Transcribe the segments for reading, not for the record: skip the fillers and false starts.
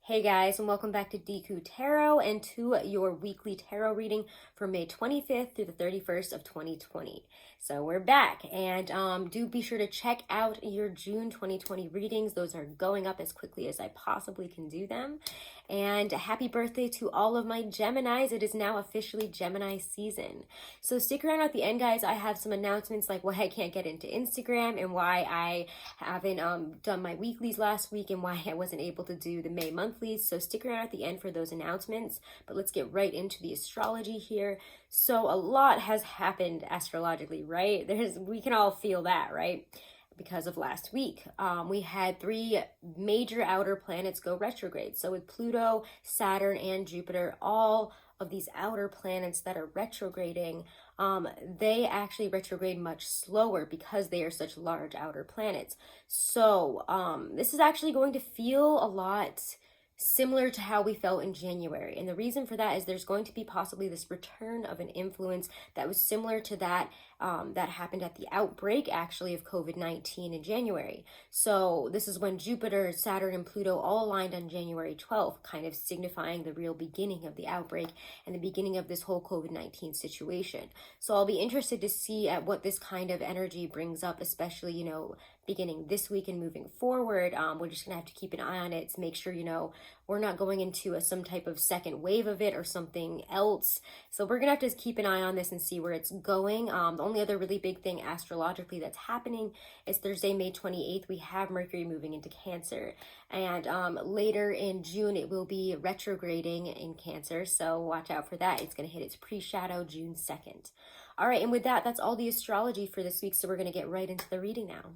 Hey guys, and welcome back to Deku Tarot and to your weekly tarot reading for May 25th through the 31st of 2020. So we're back, and do be sure to check out your June 2020 readings. Those are going up as quickly as I possibly can do them. And happy birthday to all of my Geminis. It is now officially Gemini season. So stick around at the end, guys. I have some announcements like why I can't get into Instagram and why I haven't done my weeklies last week and why I wasn't able to do the May monthlies. So stick around at the end for those announcements. But let's get right into the astrology here. So a lot has happened astrologically, right? We can all feel that, right? Because of last week. We had 3 major outer planets go retrograde. So with Pluto, Saturn, and Jupiter, all of these outer planets that are retrograding, they actually retrograde much slower because they are such large outer planets. So this is actually going to feel a lot similar to how we felt in January. And the reason for that is there's going to be possibly this return of an influence that was similar to that that happened at the outbreak actually of COVID-19 in January. So this is when Jupiter, Saturn, and Pluto all aligned on January 12th, kind of signifying the real beginning of the outbreak and the beginning of this whole COVID-19 situation. So I'll be interested to see at what this kind of energy brings up, especially, beginning this week and moving forward. We're just gonna have to keep an eye on it to make sure, we're not going into some type of second wave of it or something else. So we're gonna have to keep an eye on this and see where it's going. The only other really big thing astrologically that's happening is Thursday, May 28th, we have Mercury moving into Cancer. And later in June, it will be retrograding in Cancer. So watch out for that. It's gonna hit its pre-shadow June 2nd. All right, and with that, that's all the astrology for this week. So we're gonna get right into the reading now.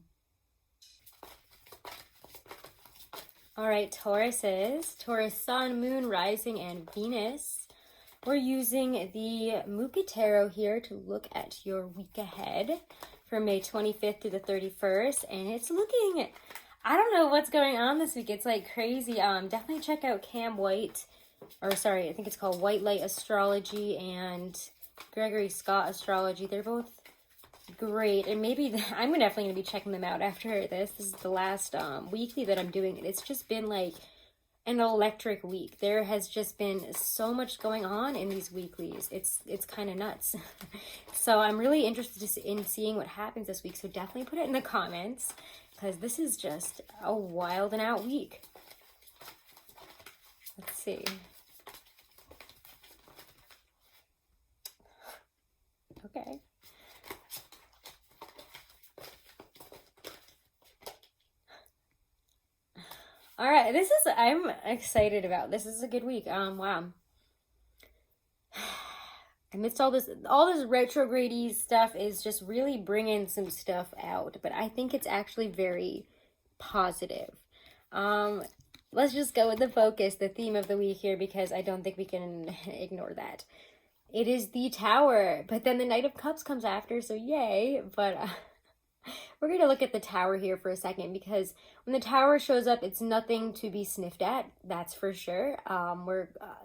All right, Taurus Sun, Moon, Rising, and Venus. We're using the Muka Tarot here to look at your week ahead from May 25th through the 31st. And it's looking, I don't know what's going on this week. It's like crazy. Definitely check out Cam White, I think it's called White Light Astrology and Gregory Scott Astrology. They're both great, and maybe I'm definitely going to be checking them out after this. This is the last weekly that I'm doing. It's just been like an electric week. There has just been so much going on in these weeklies. It's kind of nuts. So I'm really interested in seeing what happens this week. So definitely put it in the comments because this is just a wild and out week. Let's see. Okay. All right, I'm excited about this. This is a good week. Wow. Amidst all this retrograde stuff is just really bringing some stuff out, but I think it's actually very positive. Let's just go with the focus, the theme of the week here, because I don't think we can ignore that. It is the Tower, but then the Knight of Cups comes after, so yay, but we're going to look at the Tower here for a second because when the Tower shows up, it's nothing to be sniffed at, that's for sure.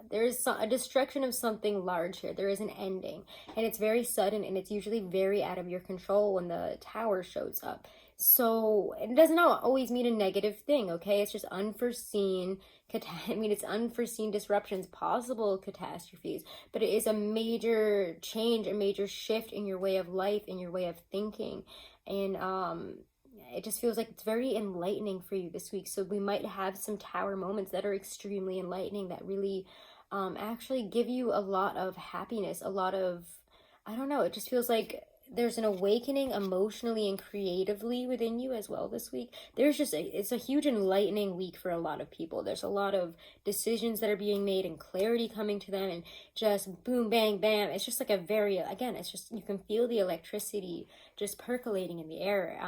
There's a destruction of something large here. There is an ending, and it's very sudden, and it's usually very out of your control when the Tower shows up. So it doesn't always mean a negative thing, okay? It's just unforeseen. It's unforeseen disruptions, possible catastrophes, but it is a major change, a major shift in your way of life, in your way of thinking. And it just feels like it's very enlightening for you this week. So we might have some Tower moments that are extremely enlightening, that really actually give you a lot of happiness, a lot of, I don't know, it just feels like there's an awakening emotionally and creatively within you as well this week. It's a huge enlightening week for a lot of people. There's a lot of decisions that are being made and clarity coming to them, and just boom, bang, bam. It's just like it's just, you can feel the electricity just percolating in the air.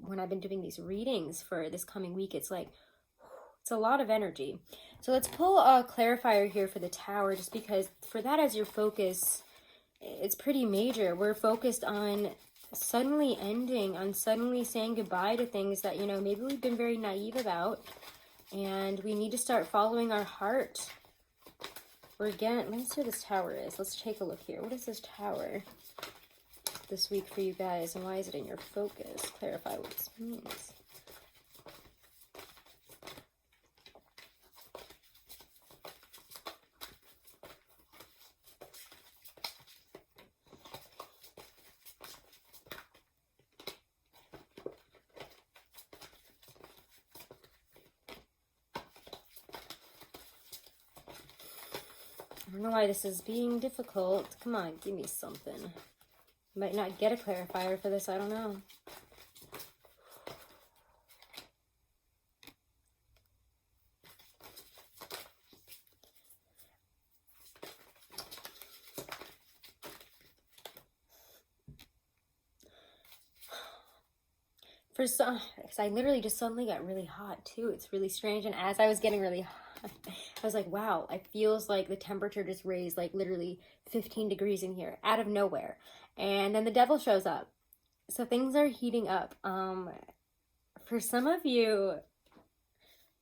When I've been doing these readings for this coming week, it's like, it's a lot of energy. So let's pull a clarifier here for the Tower, just because for that as your focus, it's pretty major. We're focused on suddenly ending, on suddenly saying goodbye to things that, maybe we've been very naive about, and we need to start following our heart. Let me see what this Tower is. Let's take a look here. What is this Tower this week for you guys, and why is it in your focus? Clarify what this means. I don't know why this is being difficult. Come on, give me something. Might not get a clarifier for this, I don't know. For some, because I literally just suddenly got really hot too. It's really strange. And as I was getting really hot, I was like, wow, it feels like the temperature just raised like literally 15 degrees in here out of nowhere. And then the devil shows up. So things are heating up. For some of you,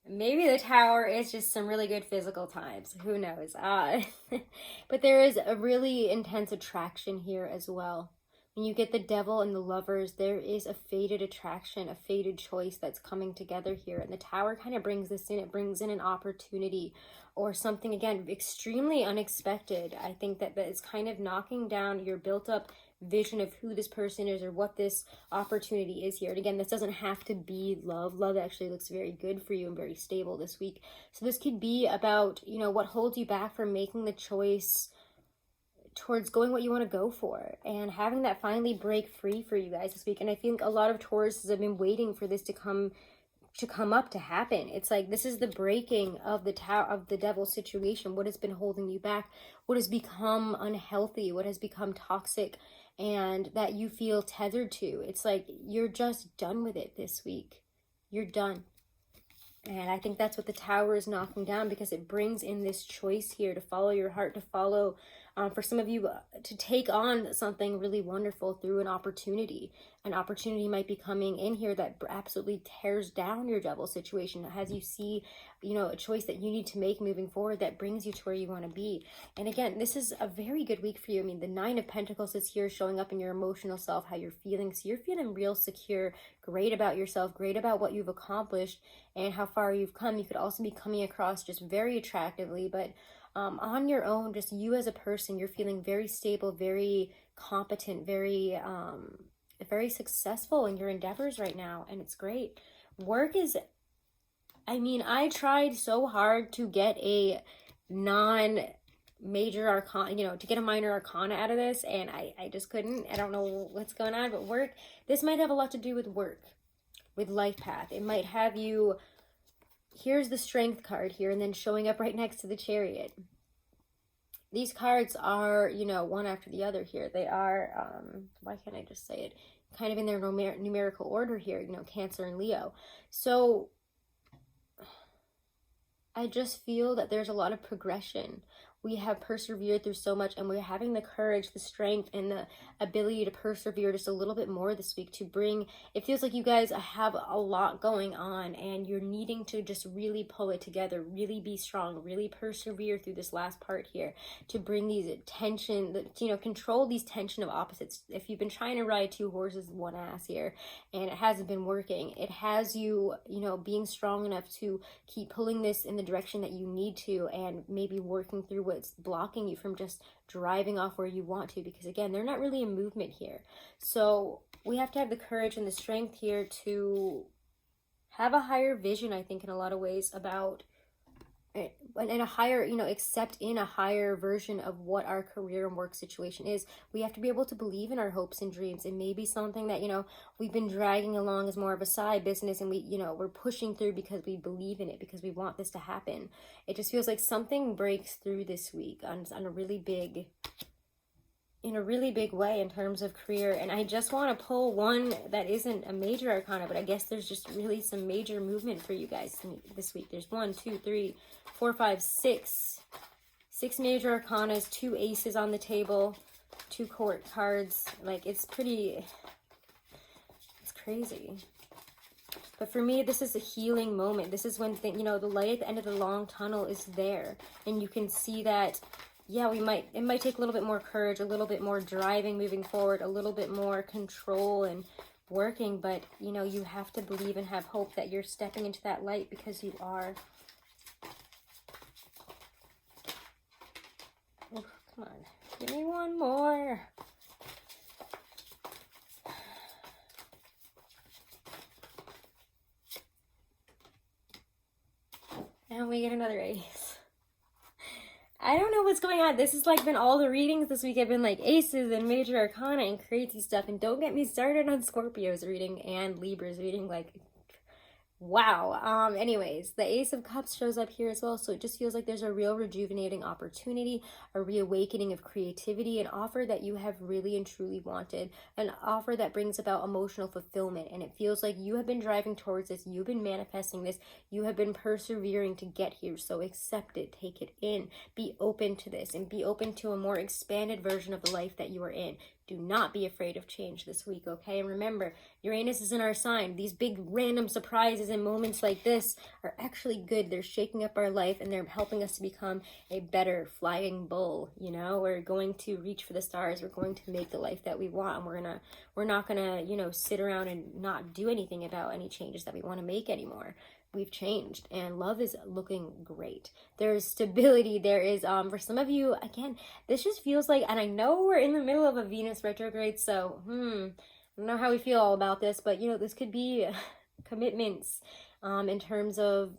maybe the Tower is just some really good physical times. Who knows? But there is a really intense attraction here as well. When you get the devil and the lovers, there is a fated attraction, a fated choice that's coming together here. And the Tower kind of brings this in. It brings in an opportunity or something, again, extremely unexpected. I think that is kind of knocking down your built-up vision of who this person is or what this opportunity is here. And again, this doesn't have to be love. Love actually looks very good for you and very stable this week. So this could be about, you know, what holds you back from making the choice towards going what you want to go for and having that finally break free for you guys this week. And I think a lot of Tauruses have been waiting for this to come up, to happen. It's like this is the breaking of the devil situation. What has been holding you back, what has become unhealthy, what has become toxic, and that you feel tethered to. It's like you're just done with it this week. You're done. And I think that's what the Tower is knocking down, because it brings in this choice here to follow your heart, to follow, for some of you, to take on something really wonderful through an opportunity. An opportunity might be coming in here that absolutely tears down your devil situation, as you see, you know, a choice that you need to make moving forward that brings you to where you want to be. And again, this is a very good week for you. I mean, the Nine of Pentacles is here showing up in your emotional self, how you're feeling. So you're feeling real secure, great about yourself, great about what you've accomplished and how far you've come. You could also be coming across just very attractively, but on your own, just you as a person, you're feeling very stable, very competent, very successful in your endeavors right now, and it's great. Work is, I mean, I tried so hard to get a non-major arcana, you know, to get a minor arcana out of this, and I just couldn't. I don't know what's going on, but work, this might have a lot to do with work, with life path. It might have you, here's the Strength card here, and then showing up right next to the Chariot. These cards are, you know, one after the other here. They are, why can't I just say it? Kind of in their numerical order here, you know, Cancer and Leo. So I just feel that there's a lot of progression. We have persevered through so much, and we're having the courage, the strength, and the ability to persevere just a little bit more this week to bring, it feels like you guys have a lot going on and you're needing to just really pull it together, really be strong, really persevere through this last part here to bring these tension, you know, control these tension of opposites. If you've been trying to ride two horses, one ass here, and it hasn't been working, it has you, you know, being strong enough to keep pulling this in the direction that you need to, and maybe working through what's blocking you from just driving off where you want to, because again, they're not really in movement here. So we have to have the courage and the strength here to have a higher vision, I think, in a lot of ways, about and a higher, you know, accept in a higher version of what our career and work situation is. We have to be able to believe in our hopes and dreams, and maybe something that, you know, we've been dragging along as more of a side business, and we, you know, we're pushing through because we believe in it, because we want this to happen. It just feels like something breaks through this week on a really big, in a really big way in terms of career. And I just want to pull one that isn't a major arcana, but I guess there's just really some major movement for you guys this week. There's 1, 2, 3, 4, 5, 6 major arcanas, 2 aces on the table, 2 court cards. Like, it's pretty, it's crazy. But for me, this is a healing moment. This is when, you know, the light at the end of the long tunnel is there, and you can see that, yeah, it might take a little bit more courage, a little bit more driving moving forward, a little bit more control and working, but, you know, you have to believe and have hope that you're stepping into that light, because you are. Oh, come on, give me one more. And we get another ace. I don't know what's going on. This has like been all the readings this week have been like aces and major arcana and crazy stuff. And don't get me started on Scorpio's reading and Libra's reading. Like, wow. Anyways, the Ace of Cups shows up here as well, so it just feels like there's a real rejuvenating opportunity, a reawakening of creativity, an offer that you have really and truly wanted, an offer that brings about emotional fulfillment, and it feels like you have been driving towards this, you've been manifesting this, you have been persevering to get here, so accept it, take it in, be open to this, and be open to a more expanded version of the life that you are in. Do not be afraid of change this week, okay? And remember, Uranus is in our sign. These big random surprises and moments like this are actually good. They're shaking up our life and they're helping us to become a better flying bull, you know? We're going to reach for the stars. We're going to make the life that we want. And we're not gonna, you know, sit around and not do anything about any changes that we want to make anymore. We've changed and love is looking great. There's stability. There is, for some of you, again, this just feels like, and I know we're in the middle of a Venus retrograde, so, I don't know how we feel all about this, but, you know, this could be commitments, in terms of,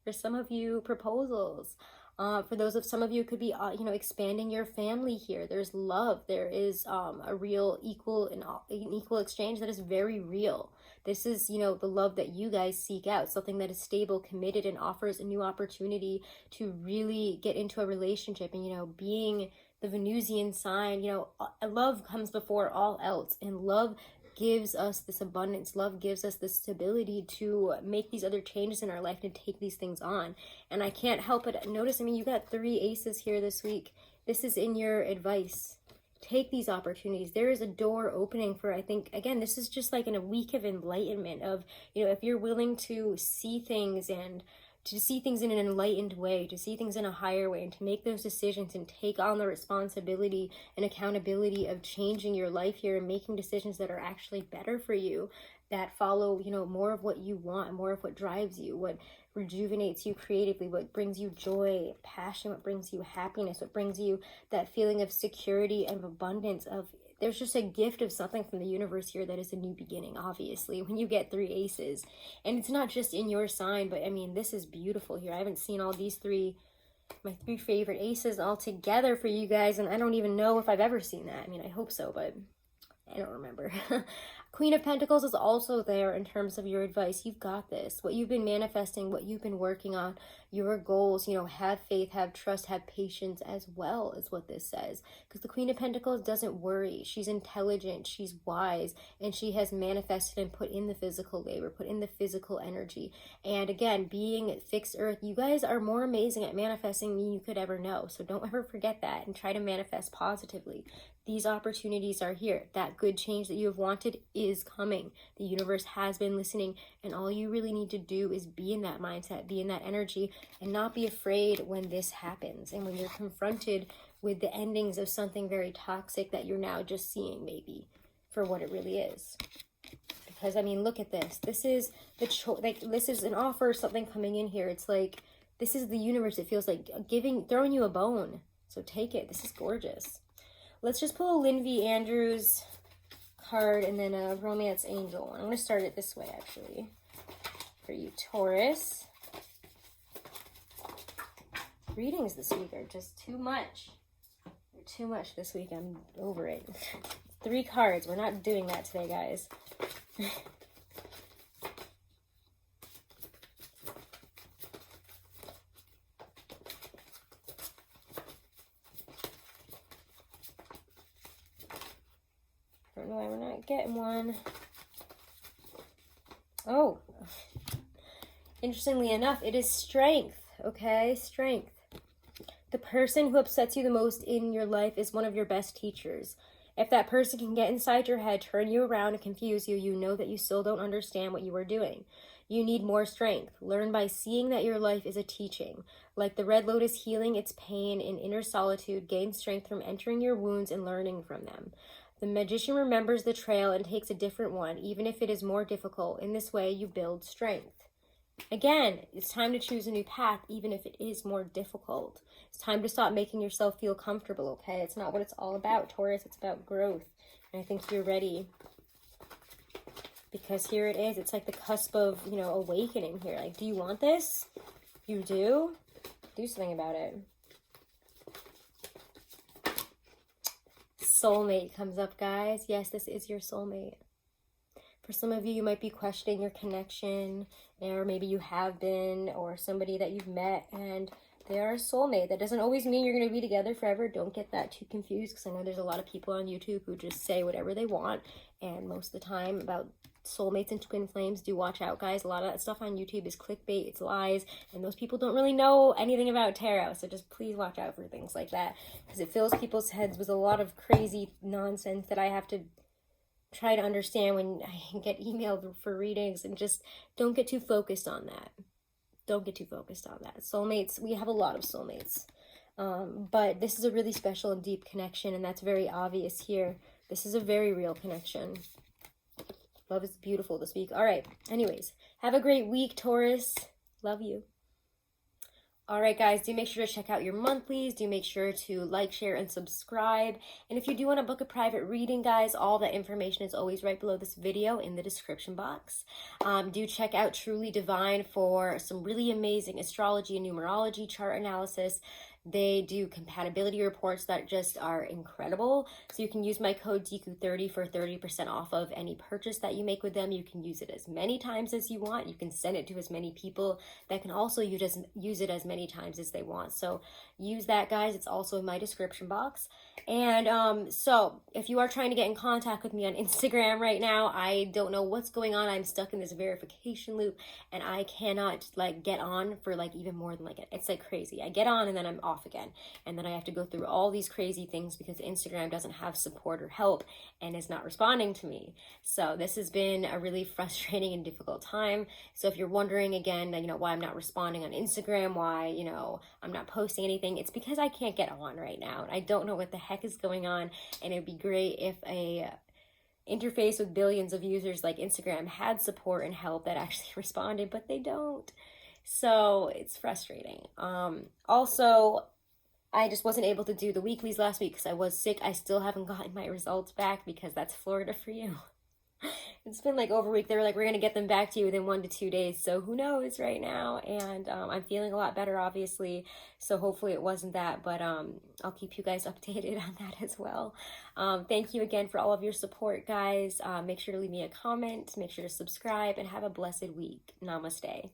for some of you, proposals. For those of some of you, it could be, you know, expanding your family here. There's love. There is a real equal exchange that is very real. This is, you know, the love that you guys seek out, something that is stable, committed, and offers a new opportunity to really get into a relationship. And, you know, being the Venusian sign, you know, love comes before all else. And love gives us this abundance. Love gives us this stability to make these other changes in our life and take these things on. And I can't help but notice, I mean, you got 3 aces here this week. This is in your advice. Take these opportunities. There is a door opening for, I think, again, this is just like in a week of enlightenment of, you know, if you're willing to see things and to see things in an enlightened way, to see things in a higher way, and to make those decisions and take on the responsibility and accountability of changing your life here and making decisions that are actually better for you, that follow, you know, more of what you want, more of what drives you, what rejuvenates you creatively, what brings you joy, passion, what brings you happiness, what brings you that feeling of security and abundance of, there's just a gift of something from the universe here that is a new beginning, obviously, when you get 3 aces. And it's not just in your sign, but I mean, this is beautiful here. I haven't seen all these 3, my 3 favorite aces all together for you guys, and I don't even know if I've ever seen that. I mean, I hope so, but I don't remember. Queen of Pentacles is also there in terms of your advice. You've got this. What you've been manifesting, what you've been working on, your goals, you know, have faith, have trust, have patience as well, is what this says. Because the Queen of Pentacles doesn't worry. She's intelligent, she's wise, and she has manifested and put in the physical labor, put in the physical energy. And again, being fixed earth, you guys are more amazing at manifesting than you could ever know. So don't ever forget that and try to manifest positively. These opportunities are here. That good change that you have wanted is coming. The universe has been listening, and all you really need to do is be in that mindset, be in that energy, and not be afraid when this happens. And when you're confronted with the endings of something very toxic that you're now just seeing maybe for what it really is. Because, I mean, look at this. This is this is an offer, something coming in here. It's like, this is the universe. It feels like throwing you a bone. So take it. This is gorgeous. Let's just pull a Lindsay Andrews card and then a Romance Angel. I'm going to start it this way, actually, for you, Taurus. Readings this week are just too much. They're too much this week. I'm over it. 3 cards. We're not doing that today, guys. I don't know why we're not getting one. Oh, interestingly enough, it is strength, okay? Strength. The person who upsets you the most in your life is one of your best teachers. If that person can get inside your head, turn you around, and confuse you, you know that you still don't understand what you are doing. You need more strength. Learn by seeing that your life is a teaching. Like the Red Lotus healing its pain in inner solitude, gain strength from entering your wounds and learning from them. The magician remembers the trail and takes a different one, even if it is more difficult. In this way, you build strength. Again, it's time to choose a new path, even if it is more difficult. It's time to stop making yourself feel comfortable, okay? It's not what it's all about, Taurus. It's about growth. And I think you're ready. Because here it is. It's like the cusp of, you know, awakening here. Like, do you want this? You do? Do something about it. Soulmate comes up, guys. Yes, this is your soulmate. For some of you, you might be questioning your connection, or maybe you have been, or somebody that you've met, and they are a soulmate. That doesn't always mean you're going to be together forever. Don't get that too confused, because I know there's a lot of people on YouTube who just say whatever they want, and most of the time about soulmates and twin flames, do watch out, guys. A lot of that stuff on YouTube is clickbait, it's lies, and those people don't really know anything about tarot, so just please watch out for things like that, because it fills people's heads with a lot of crazy nonsense that I have to try to understand when I get emailed for readings, and just don't get too focused on that. Don't get too focused on that. Soulmates, we have a lot of soulmates. But this is a really special and deep connection, and that's very obvious here. This is a very real connection. Love is beautiful this week. All right. Anyways, have a great week, Taurus. Love you. All right, guys, do make sure to check out your monthlies. Do make sure to like, share, and subscribe. And if you do want to book a private reading, guys, all that information is always right below this video in the description box. Do check out Truly Divine for some really amazing astrology and numerology chart analysis. They do compatibility reports that just are incredible. So you can use my code Deku30 for 30% off of any purchase that you make with them. You can use it as many times as you want. You can send it to as many people that can also use it as many times as they want. So use that, guys. It's also in my description box. And so if you are trying to get in contact with me on Instagram right now, I don't know what's going on. I'm stuck in this verification loop, and I cannot get on for even more than it's crazy. I get on and then I'm off again, and then I have to go through all these crazy things because Instagram doesn't have support or help and is not responding to me. So this has been a really frustrating and difficult time. So if you're wondering again, why I'm not responding on Instagram, why I'm not posting anything, it's because I can't get on right now, and I don't know what the heck is going on. And it'd be great if a interface with billions of users like Instagram had support and help that actually responded, but they don't. So it's frustrating. Also, I just wasn't able to do the weeklies last week because I was sick. I still haven't gotten my results back because that's Florida for you. It's been over a week. They were we're going to get them back to you within 1 to 2 days. So who knows right now? And I'm feeling a lot better, obviously. So hopefully it wasn't that. But I'll keep you guys updated on that as well. Thank you again for all of your support, guys. Make sure to leave me a comment. Make sure to subscribe. And have a blessed week. Namaste.